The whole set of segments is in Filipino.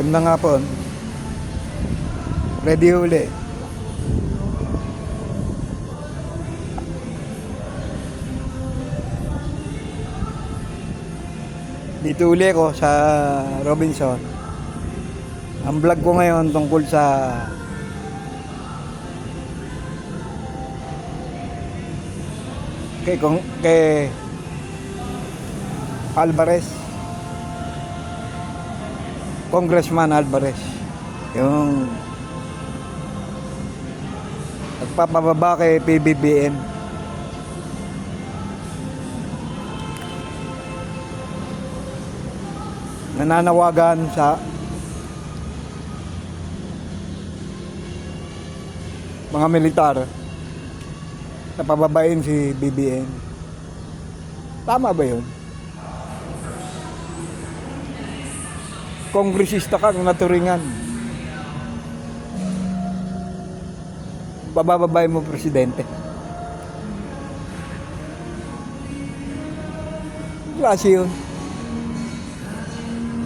Ganda nga po. Ready huli. Dito uli ko sa Robinson. Ang vlog ko ngayon tungkol sa kay Alvarez, Congressman Alvarez, yung nagpapababa kay PBBM. Nananawagan sa mga militar na pababain si BBM. Tama ba yun? Kongresista kang naturingan, bababain mo presidente. Klase yun.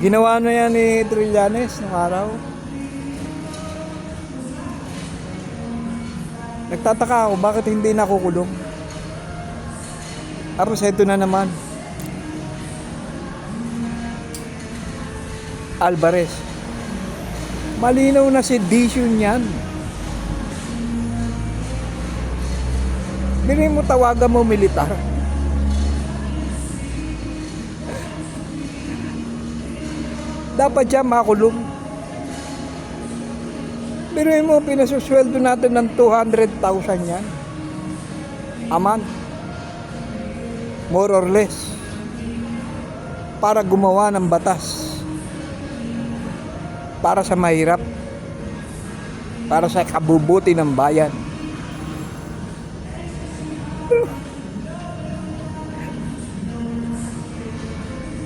Ginawa na yan ni Trillanes nung araw. Nagtataka ako bakit hindi nakukulong. Tapos ito na naman, Alvarez. Malinaw na sedition yan. Bili mo, tawagan mo militar. Dapat siya makulong. Pero mo, pinasusweldo natin ng 200,000 yan a month, more or less, para gumawa ng batas para sa mahirap, para sa kabubuti ng bayan.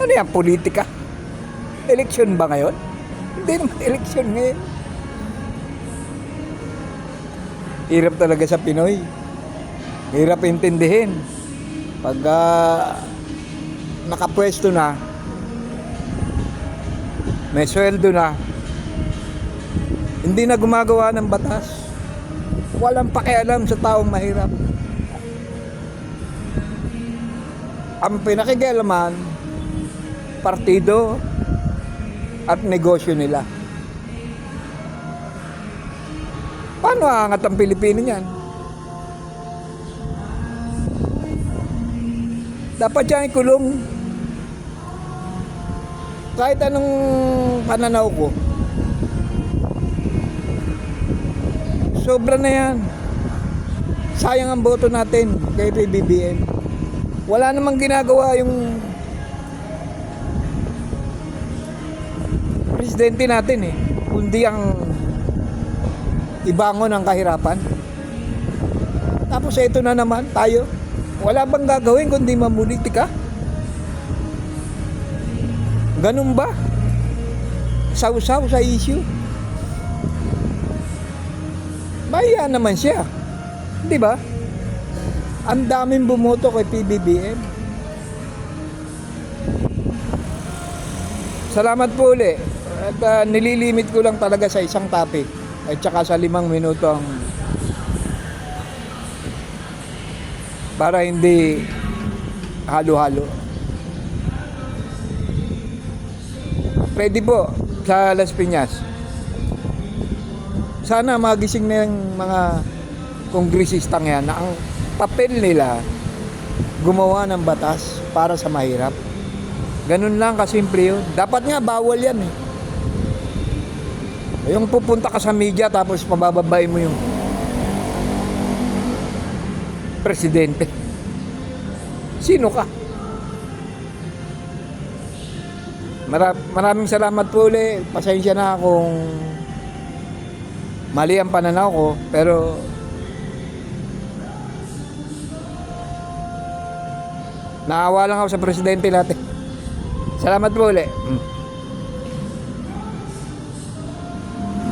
Ano yan, politika? Eleksyon ba ngayon? Hindi naman eleksyon ngayon. Hirap talaga sa Pinoy. Hirap intindihin. Pag nakapwesto na, may sweldo na, hindi na gumagawa ng batas. Walang pakialam sa taong mahirap. Ang pinakikialaman, partido at negosyo nila. Paano aangat ang Pilipino niyan? Dapat siya ikulong. Kahit anong pananaw ko, sobra na yan. Sayang ang boto natin kay PBBM. Wala namang ginagawa yung presidente natin kundi ang ibangon ang kahirapan. Tapos ito na naman tayo, wala bang gagawin kundi mamulitika? Ganun ba? Sausaw sa issue? Mahiya naman siya, di ba? Ang daming bumoto kay PBBM. Salamat po uli. At nililimit ko lang talaga sa isang topic at saka sa 5 minuto ang para hindi halo-halo. Pwede po sa Las Piñas. Sana magising na yung mga kongresistang yan na ang papel nila gumawa ng batas para sa mahirap. Ganun lang kasimple yun. Dapat nga bawal yan Yung pupunta ka sa media tapos pabababay mo yung presidente. Sino ka? Maraming salamat po ulit. Pasensya na kung mali ang pananaw ko, pero naawa lang ako sa presidente natin. Salamat po ulit.